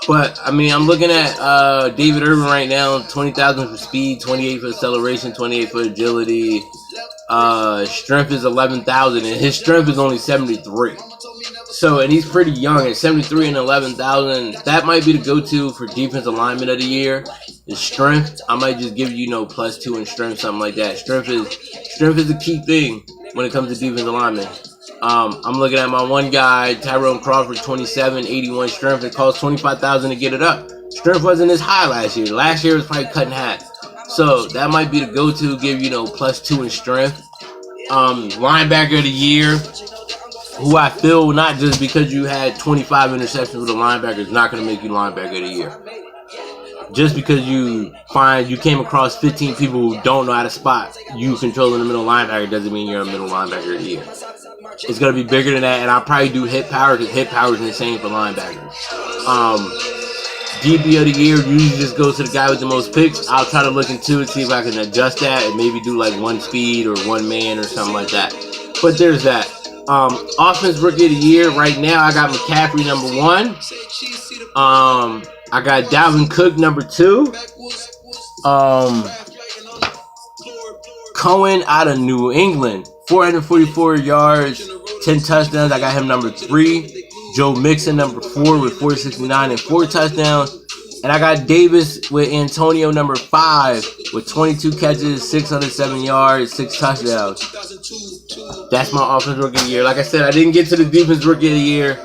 But I mean, I'm looking at David Irvin right now, 20,000 for speed, 28 for acceleration, 28 for agility. Strength is 11,000, and his strength is only 73. So, and he's pretty young at 73 and 11,000. That might be the go-to for defensive lineman of the year. Is strength. I might just give you, +2 in strength, something like that. Strength is a key thing when it comes to defensive linemen. I'm looking at my one guy, Tyrone Crawford, 27, 81 strength. It costs 25,000 to get it up. Strength wasn't as high last year. Last year was probably cut in half. So that might be the go-to, give you, +2 in strength. Linebacker of the year, who I feel not just because you had 25 interceptions with a linebacker is not going to make you linebacker of the year. Just because you came across 15 people who don't know how to spot you controlling the middle linebacker doesn't mean you're a middle linebacker of the year. It's going to be bigger than that, and I'll probably do hit power because hit power is insane for linebackers. DB of the year usually just goes to the guy with the most picks. I'll try to look into it, see if I can adjust that and maybe do like one speed or one man or something like that. But there's that. Offense rookie of the year right now, I got McCaffrey number 1. I got Dalvin Cook number 2. Cohen out of New England, 444 yards, 10 touchdowns. I got him number 3. Joe Mixon number 4 with 469 and 4 touchdowns. And I got Davis with Antonio number 5 with 22 catches, 607 yards, 6 touchdowns. That's my offense rookie of the year. Like I said, I didn't get to the defense rookie of the year.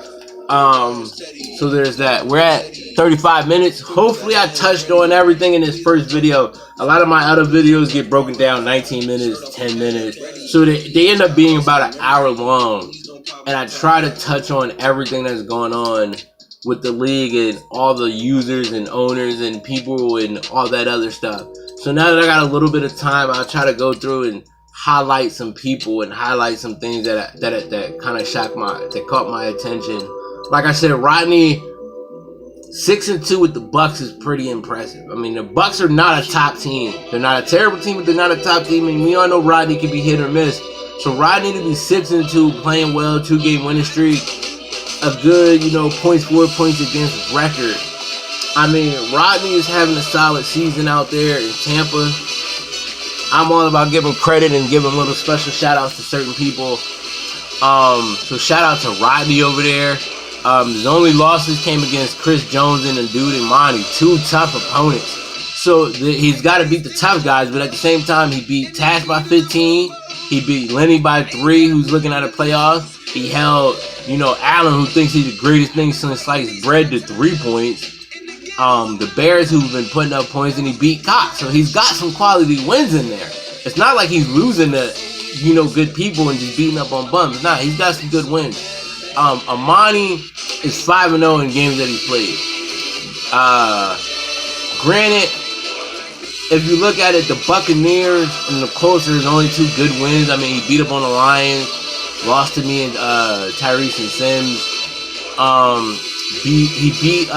So there's that. We're at 35 minutes. Hopefully I touched on everything in this first video. A lot of my other videos get broken down 19 minutes, 10 minutes. So they end up being about an hour long. And I try to touch on everything that's going on with the league and all the users and owners and people and all that other stuff. So now that I got a little bit of time, I'll try to go through and highlight some people and highlight some things that kind of caught my attention. Like I said, Rodney 6-2 with the Bucks is pretty impressive. I mean, the Bucks are not a top team. They're not a terrible team, but they're not a top team. And we all know Rodney can be hit or miss. So Rodney to be 6-2, playing well, 2-game winning streak, a good, points for, points against record. I mean, Rodney is having a solid season out there in Tampa. I'm all about giving credit and giving little special shout outs to certain people. So shout out to Rodney over there. His only losses came against Chris Jones and the dude in Monty, 2 tough opponents. So he's got to beat the tough guys, but at the same time, he beat Tash by 15. He beat Lenny by 3, who's looking at a playoff. He held, Allen, who thinks he's the greatest thing since sliced bread, to 3 points. The Bears, who've been putting up points, and he beat Cox. So he's got some quality wins in there. It's not like he's losing to, good people and just beating up on bums. Nah, he's got some good wins. Amani is 5-0 in games that he played. Granted, if you look at it, the Buccaneers and the Colts are only 2 good wins. I mean, he beat up on the Lions, lost to me and Tyrese and Sims. He beat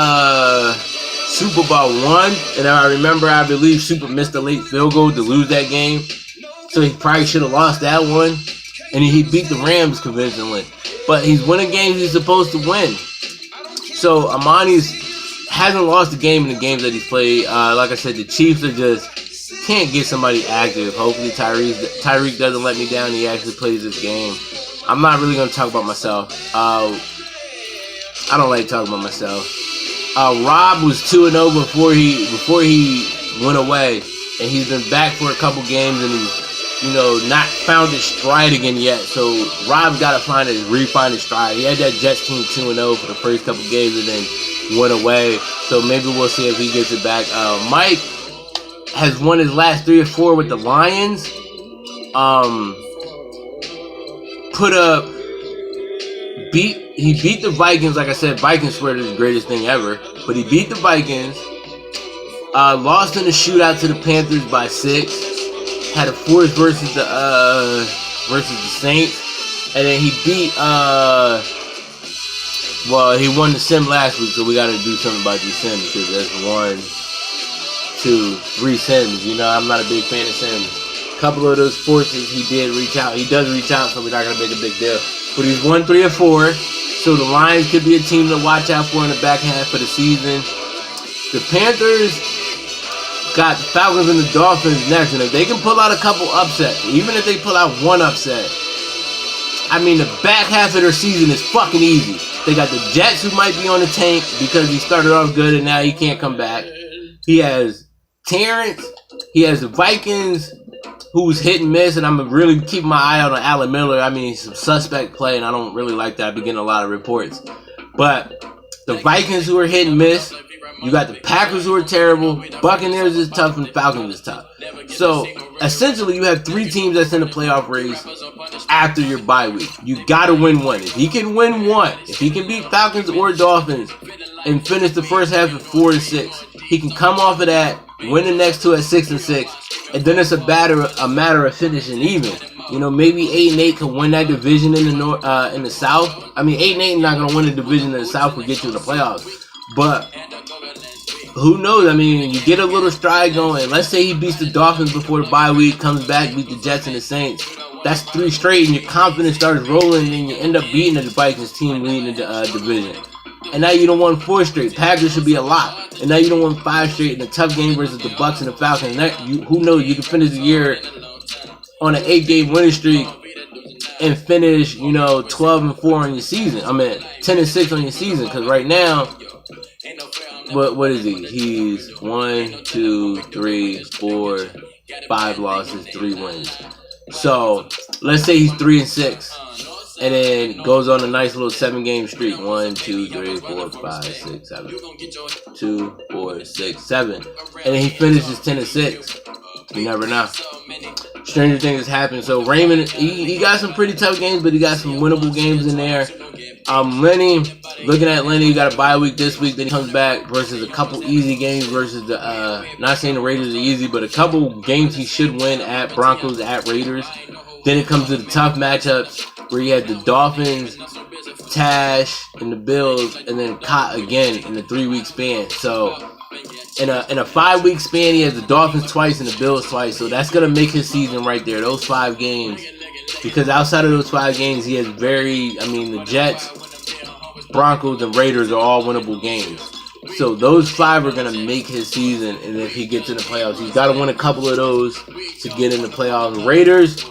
Super Bowl 1, and I believe Super missed a late field goal to lose that game. So he probably should have lost that one. And he beat the Rams convincingly. But he's winning games he's supposed to win. So hasn't lost a game in the games that he's played. Like I said, the Chiefs can't get somebody active. Hopefully Tyreek doesn't let me down. He actually plays this game. I'm not really going to talk about myself. I don't like talking about myself. Rob was 2-0 before he went away. And he's been back for a couple games and he's not found his stride again yet. So Rob's got to refine his stride. He had that Jets team 2-0 for the first couple games and then went away. So maybe we'll see if he gets it back. Mike has won his last 3 or 4 with the Lions. He beat the Vikings. Like I said, Vikings swear is the greatest thing ever. But he beat the Vikings. Lost in the shootout to the Panthers by 6. Had a force versus the Saints, and then he beat he won the sim last week, so we got to do something about these sims because that's 1, 2, 3 sims. I'm not a big fan of sims. A couple of those forces he does reach out, so we're not gonna make a big deal. But he's won 3 or 4. So the Lions could be a team to watch out for in the back half of the season. The Panthers got the Falcons and the Dolphins next, and if they can pull out a couple upsets, even if they pull out one upset, I mean, the back half of their season is fucking easy. They got the Jets, who might be on the tank because he started off good and now he can't come back. He has Terrence. He has the Vikings, who's hit and miss, and I'm really keeping my eye out on Allen Miller. I mean, he's some suspect play, and I don't really like that. I've been getting a lot of reports. But the Vikings, who are hit and miss. You got the Packers, who are terrible. Buccaneers is tough, and Falcons is tough. So, essentially, you have 3 teams that's in the playoff race after your bye week. You got to win one. If he can win one, if he can beat Falcons or Dolphins and finish the first half at 4-6, he can come off of that, win the next 2 at 6-6, and then it's a matter of finishing even. You know, maybe 8-8 can win that division in the South. I mean, 8-8 is not going to win the division in the South and get you in the playoffs. But who knows? I mean, you get a little stride going. Let's say he beats the Dolphins before the bye week, comes back, beat the Jets and the Saints. That's 3 straight, and your confidence starts rolling, and you end up beating the Vikings team leading the division. And now you don't won 4 straight. Packers should be a lock. And now you don't won 5 straight in a tough game versus the Bucs and the Falcons. Who knows? You can finish the year on an 8-game winning streak and finish, 12-4 on your season. I mean, 10-6 on your season. Because right now, what is he? He's 1, 2, 3, 4, 5 losses, 3 wins. So let's say he's 3-6, and then goes on a nice little 7-game streak. 1, 2, 3, 4, 5, 6, 7. 2, 4, 6, 7, and then he finishes 10-6. You never know. Stranger things happen. So Raymond, he got some pretty tough games, but he got some winnable games in there. Lenny, looking at Lenny, he got a bye week this week. Then he comes back versus a couple easy games versus the, not saying the Raiders are easy, but a couple games he should win at Broncos, at Raiders. Then it comes to the tough matchups where he had the Dolphins, Tash, and the Bills, and then Cott again in the 3-week span. So in a 5-week span, he has the Dolphins twice and the Bills twice. So that's going to make his season right there, those 5 games. Because outside of those 5 games, he has the Jets, Broncos, and Raiders are all winnable games. So those 5 are going to make his season, and if he gets in the playoffs, he's got to win a couple of those to get in the playoffs. Raiders,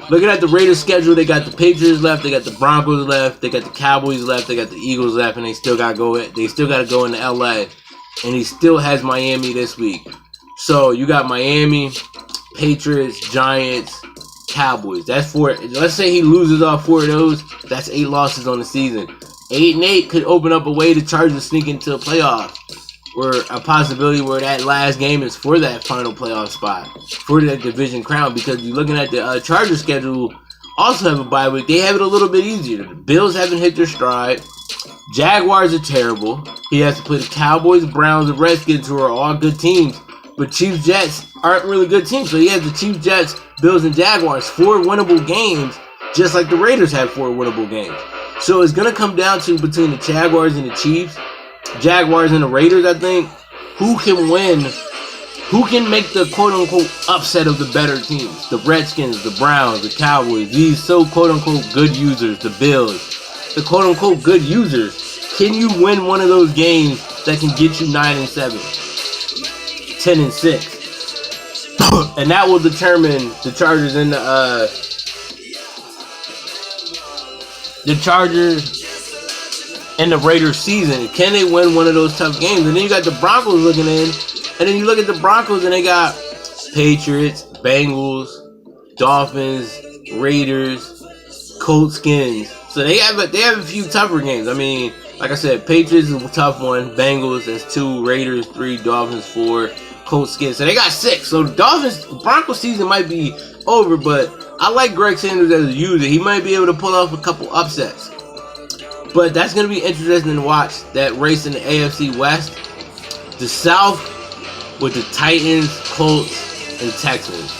looking at the Raiders' schedule, they got the Patriots left, they got the Broncos left, they got the Cowboys left, they got the Eagles left, and they still got to go into LA, and he still has Miami this week. So you got Miami, Patriots, Giants, Cowboys. That's 4. Let's say he loses all 4 of those. That's 8 losses on the season. 8-8 could open up a way to Chargers sneak into a playoff, or a possibility where that last game is for that final playoff spot, for that division crown. Because you're looking at the Chargers schedule, also have a bye week. They have it a little bit easier. The Bills haven't hit their stride. Jaguars are terrible. He has to play the Cowboys, Browns, and Redskins, who are all good teams. But Chiefs, Jets aren't really good teams. So he has the Chiefs, Jets, Bills, and Jaguars, 4 winnable games, just like the Raiders have 4 winnable games. So it's going to come down to between the Jaguars and the Chiefs, Jaguars and the Raiders, I think, who can win, who can make the quote-unquote upset of the better teams. The Redskins, the Browns, the Cowboys, these so quote-unquote good users, the Bills, the quote-unquote good users. Can you win one of those games that can get you 9-7, 10-6? And that will determine the Chargers and the Raiders season. Can they win one of those tough games? And then you got the Broncos looking in, and then you look at the Broncos and they got Patriots, Bengals, Dolphins, Raiders, Colts, Skins. So they have a few tougher games. I mean, like I said, Patriots is a tough one. Bengals, that's 2. Raiders, 3. Dolphins, 4. Colts, Skins. So they got 6. So the Broncos season might be over, but I like Greg Sanders as a user. He might be able to pull off a couple upsets. But that's going to be interesting to watch, that race in the AFC West. The South with the Titans, Colts, and Texans.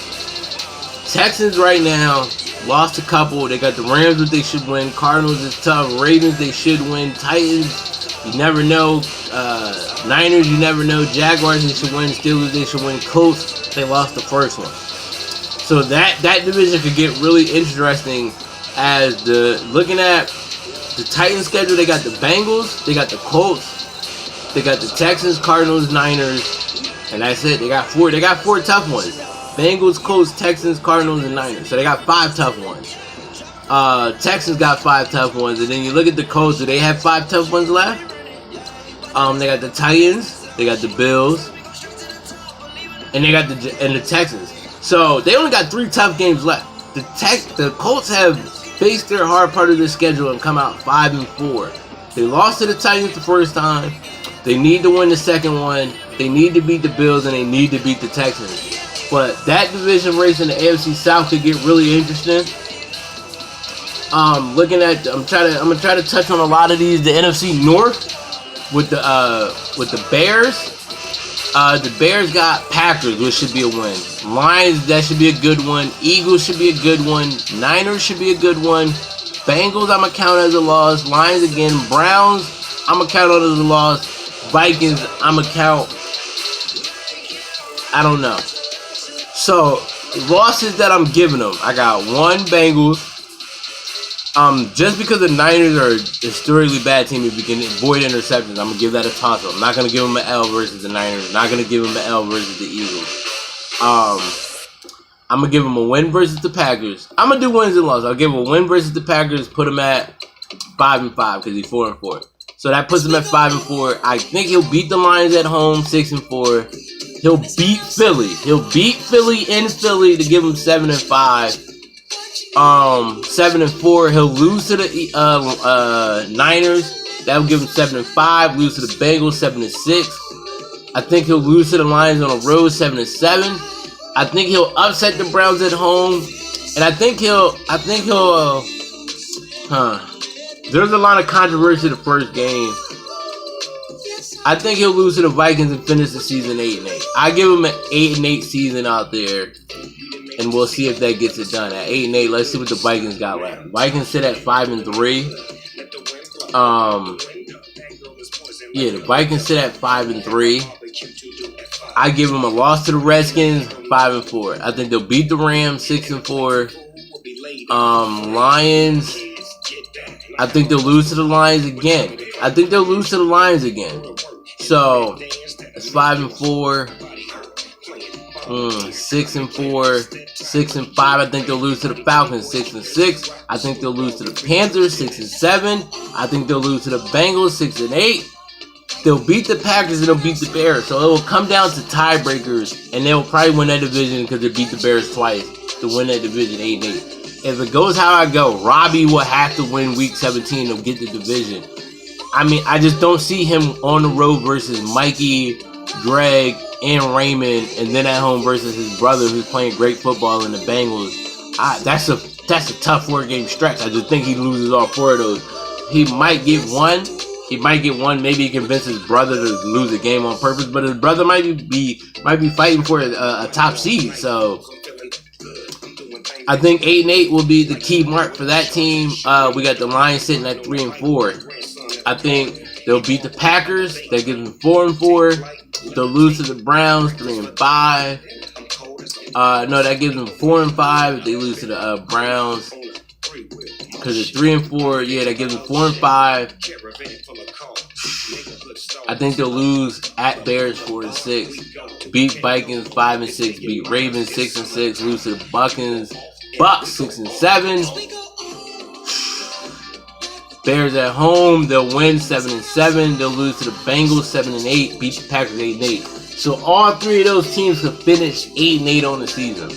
Texans right now lost a couple. They got the Rams that they should win. Cardinals is tough. Ravens they should win. Titans, you never know. Niners, you never know. Jaguars they should win. Steelers they should win. Colts, they lost the first one. So that division could get really interesting as looking at The Titans schedule, they got the Bengals, they got the Colts, they got the Texans, Cardinals, Niners, and that's it. They got four tough ones. Bengals, Colts, Texans, Cardinals, and Niners. So they got 5 tough ones. Texans got 5 tough ones, and then you look at the Colts. Do they have 5 tough ones left? They got the Titans, they got the Bills, and they got the Texans. So they only got 3 tough games left. The Colts have faced their hard part of their schedule and come out 5-4. They lost to the Titans the first time. They need to win the second one. They need to beat the Bills, and they need to beat the Texans. But that division race in the AFC South could get really interesting. I'm gonna try to touch on a lot of these. The NFC North with the Bears. The Bears got Packers, which should be a win. Lions, that should be a good one. Eagles should be a good one. Niners should be a good one. Bengals, I'm gonna count as a loss. Lions again. Browns, I'm gonna count as a loss. Vikings, I'm gonna count. I don't know. So losses that I'm giving them, I got 1 Bengals. Just because the Niners are a historically bad team, if you can avoid interceptions, I'm gonna give that a toss up. I'm not gonna give them an L versus the Niners. I'm not gonna give them an L versus the Eagles. I'm gonna give them a win versus the Packers. I'm gonna do wins and losses. I'll give him a win versus the Packers. Put him at 5-5 because he's 4-4. So that puts him at 5-4. I think he'll beat the Lions at home, 6-4. He'll beat Philly. He'll beat Philly in Philly to give him 7-5. 7-4. He'll lose to the Niners. That will give him 7-5. Lose to the Bengals, 7-6. I think he'll lose to the Lions on the road, 7-7. I think he'll upset the Browns at home, and I think he'll. There's a lot of controversy the first game. I think he'll lose to the Vikings and finish the season 8-8. I give him an 8-8 season out there. And we'll see if that gets it done. At 8-8, let's see what the Vikings got left. Vikings sit at 5-3. Yeah, the Vikings sit at 5-3. I give them a loss to the Redskins, 5-4. I think they'll beat the Rams, 6-4. Lions, I think they'll lose to the Lions again. So it's 5-4. 6-4, 6-5. I think they'll lose to the Falcons, 6-6. I think they'll lose to the Panthers, 6-7. I think they'll lose to the Bengals, 6-8. They'll beat the Packers and they'll beat the Bears. So it will come down to tiebreakers, and they'll probably win that division because they beat the Bears twice to win that division 8-8. If it goes how I go, Robbie will have to win Week 17 to get the division. I mean, I just don't see him on the road versus Mikey, Greg, and Raymond, and then at home versus his brother who's playing great football in the Bengals. That's a tough 4-game stretch. I just think he loses all 4 of those. He might get one. Maybe he convinces his brother to lose a game on purpose, but his brother might be fighting for a top seed. So I think 8-8 will be the key mark for that team. We got the Lions sitting at 3-4. I think they'll beat the Packers. That gives them 4-4. They'll lose to the Browns, 3-5. No, that gives them 4-5 if they lose to the Browns. Because it's 3-4, yeah, that gives them 4-5. I think they'll lose at Bears 4-6. Beat Vikings 5-6. Beat Ravens 6-6. Lose to the Bucks 6-7. Bears at home, they'll win 7-7. They'll lose to the Bengals 7-8. Beat the Packers 8-8. So all 3 of those teams could finish 8-8 on the season.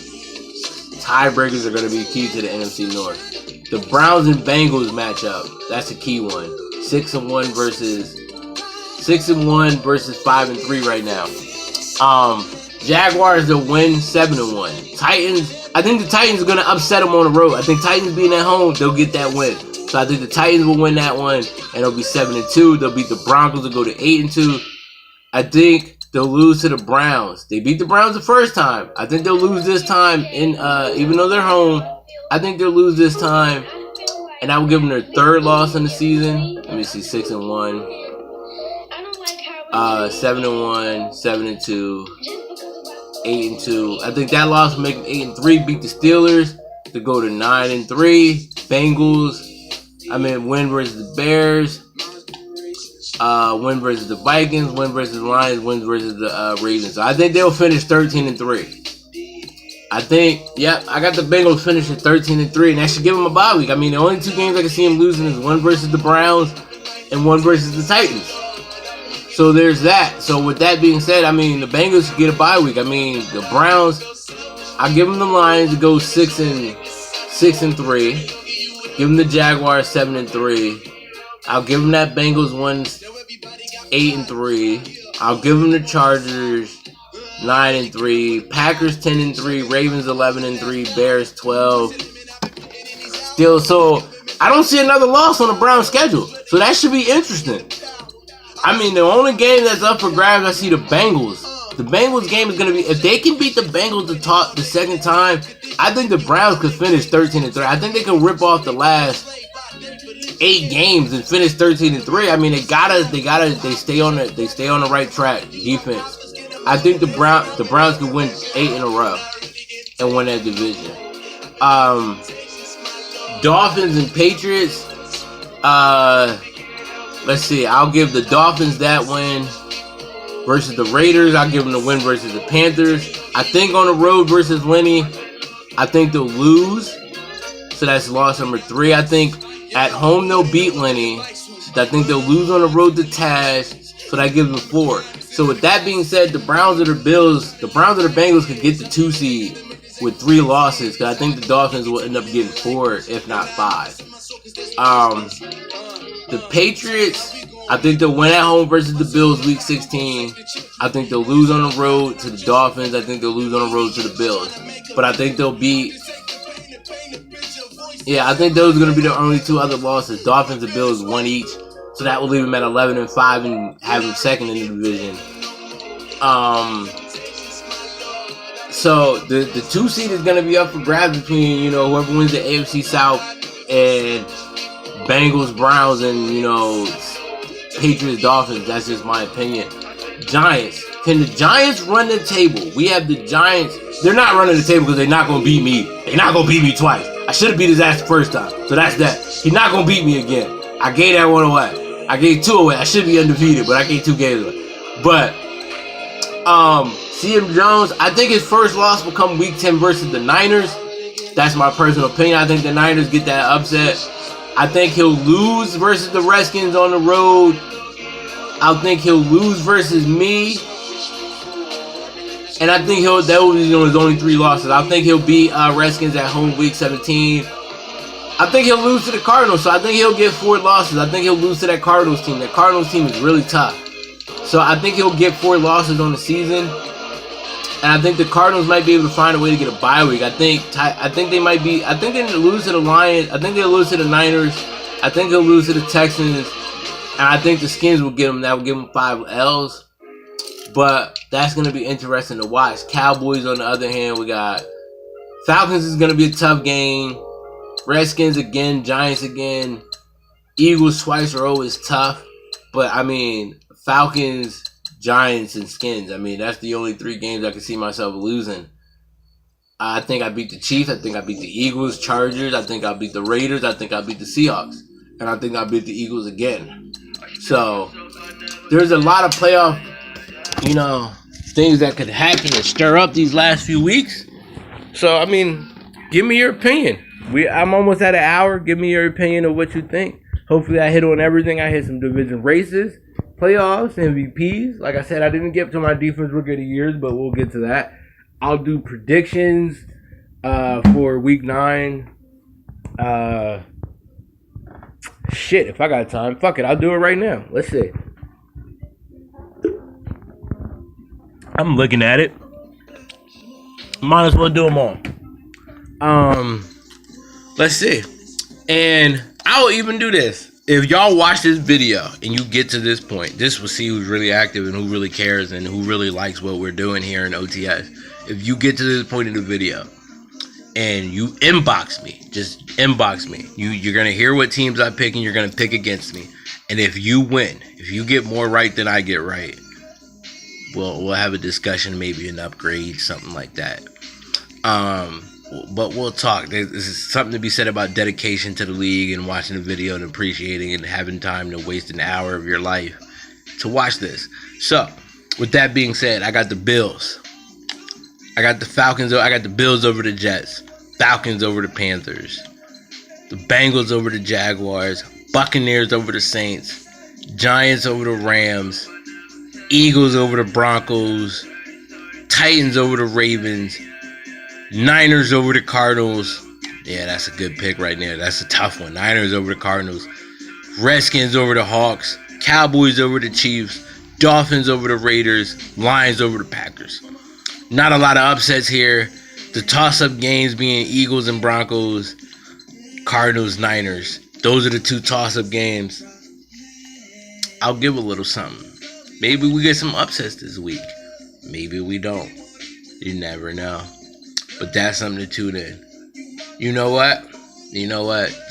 Tiebreakers are going to be key to the NFC North. The Browns and Bengals matchup, that's a key one. 6-1 versus 5-3 right now. Jaguars, they'll win 7-1. Titans, I think the Titans are going to upset them on the road. I think Titans being at home, they'll get that win. So I think the Titans will win that one, and it'll be 7-2. They'll beat the Broncos to go to 8-2. I think they'll lose to the Browns. They beat the Browns the first time. I think they'll lose this time, even though they're home. I think they'll lose this time, and I will give them their 3rd loss in the season. Let me see, 6-1, 7-1, 7-2, 8-2. I think that loss will make them 8-3. Beat the Steelers to go to 9-3. Bengals. I Win versus the Bears. Win versus the Vikings. Win versus the Lions. Win versus the Ravens. So I think they'll finish 13-3. I got the Bengals finishing 13-3, and that should give them a bye week. The only two games I can see them losing is one versus the Browns and one versus the Titans. So there's that. So with that being said, the Bengals should get a bye week. The Browns, I give them the Lions to go 6-3. Give them the Jaguars 7-3. I'll give them that Bengals one 8-3. I'll give them the Chargers 9-3, Packers 10-3, Ravens 11-3, Bears 12. Still, so I don't see another loss on the Browns schedule, so that should be interesting. The only game that's up for grabs, I see the Bengals. The Bengals game is gonna be, if they can beat the Bengals the second time, I think the Browns could finish 13-3. I think they can rip off the last 8 games and finish 13-3. They stay on the right track. Defense. I think the Browns could win 8 in a row and win that division. Dolphins and Patriots. Let's see. I'll give the Dolphins that win versus the Raiders. I'll give them the win versus the Panthers. I think on the road versus Lenny, I think they'll lose. So that's loss number 3. I think at home they'll beat Lenny. I think they'll lose on the road to Tash. So that gives them 4. So with that being said, the Browns or the Bengals could get the 2 seed with 3 losses. Because I think the Dolphins will end up getting 4, if not 5. The Patriots, I think they'll win at home versus the Bills week 16. I think they'll lose on the road to the Dolphins. I think they'll lose on the road to the Bills. But I think they'll beat... I think those are going to be the only 2 other losses. Dolphins and Bills, 1 each. So that will leave them at 11-5 and have them second in the division. So the 2 seed is going to be up for grabs between, whoever wins the AFC South and Bengals, Browns, and, Patriots, Dolphins. That's just my opinion. Giants. Can the Giants run the table? We have the Giants. They're not running the table because they're not going to beat me. They're not going to beat me twice. I should have beat his ass the first time. So that's that. He's not going to beat me again. I gave that one away. I gave 2 away. I should be undefeated, but I gave 2 games away. But, CM Jones, I think his first loss will come week 10 versus the Niners. That's my personal opinion. I think the Niners get that upset. I think he'll lose versus the Redskins on the road. I think he'll lose versus me. And I think that will be his only 3 losses. I think he'll beat Redskins at home week 17. I think he'll lose to the Cardinals, so I think he'll get 4 losses. I think he'll lose to that Cardinals team. That Cardinals team is really tough. So I think he'll get 4 losses on the season. And I think the Cardinals might be able to find a way to get a bye week. I think they might be. I think they'll lose to the Lions. I think they'll lose to the Niners. I think they'll lose to the Texans. And I think the Skins will get them. That will give them 5 L's. But that's going to be interesting to watch. Cowboys, on the other hand, we got Falcons is going to be a tough game. Redskins again. Giants again. Eagles twice are always tough. But, Falcons, Giants, and Skins. That's the only 3 games I can see myself losing. I think I beat the Chiefs. I think I beat the Eagles, Chargers. I think I beat the Raiders. I think I beat the Seahawks. And I think I beat the Eagles again. So, there's a lot of playoff, things that could happen and stir up these last few weeks. So, give me your opinion. I'm almost at an hour. Give me your opinion of what you think. Hopefully, I hit on everything. I hit some division races, playoffs, MVPs. Like I said, I didn't get to my defense rookie of the years, but we'll get to that. I'll do predictions for week 9. Shit, if I got time, fuck it, I'll do it right now. Let's see. I'm looking at it. Might as well do them all. Let's see. And I'll even do this. If y'all watch this video and you get to this point, this will see who's really active and who really cares and who really likes what we're doing here in OTS. If you get to this point in the video and you inbox me, just inbox me. You're going to hear what teams I pick and you're going to pick against me. And if you win, if you get more right than I get right, we'll have a discussion, maybe an upgrade, something like that. but we'll talk. This is something to be said about dedication to the league and watching the video and appreciating and having time to waste an hour of your life to watch this. So, with that being said, I got the Bills. I got the Falcons. I got the Bills over the Jets. Falcons over the Panthers. The Bengals over the Jaguars. Buccaneers over the Saints. Giants over the Rams. Eagles over the Broncos. Titans over the Ravens. Niners over the Cardinals. Yeah, that's a good pick right there. That's a tough one. Niners over the Cardinals. Redskins over the Hawks. Cowboys over the Chiefs. Dolphins over the Raiders. Lions over the Packers. Not a lot of upsets here. The toss-up games being Eagles and Broncos. Cardinals, Niners. Those are the two toss-up games. I'll give a little something. Maybe we get some upsets this week. Maybe we don't. You never know. But that's something to tune in. You know what?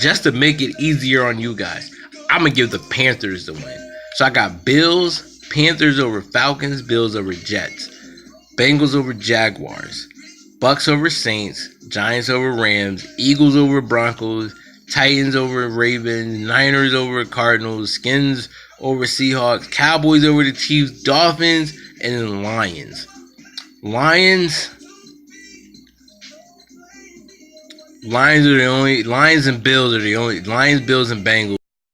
Just to make it easier on you guys, I'm going to give the Panthers the win. So I got Bills, Panthers over Falcons, Bills over Jets, Bengals over Jaguars, Bucks over Saints, Giants over Rams, Eagles over Broncos, Titans over Ravens, Niners over Cardinals, Skins over Seahawks, Cowboys over the Chiefs, Dolphins, and then Lions. Lions are the only. Lions and Bills are the only. Lions, Bills, and Bengals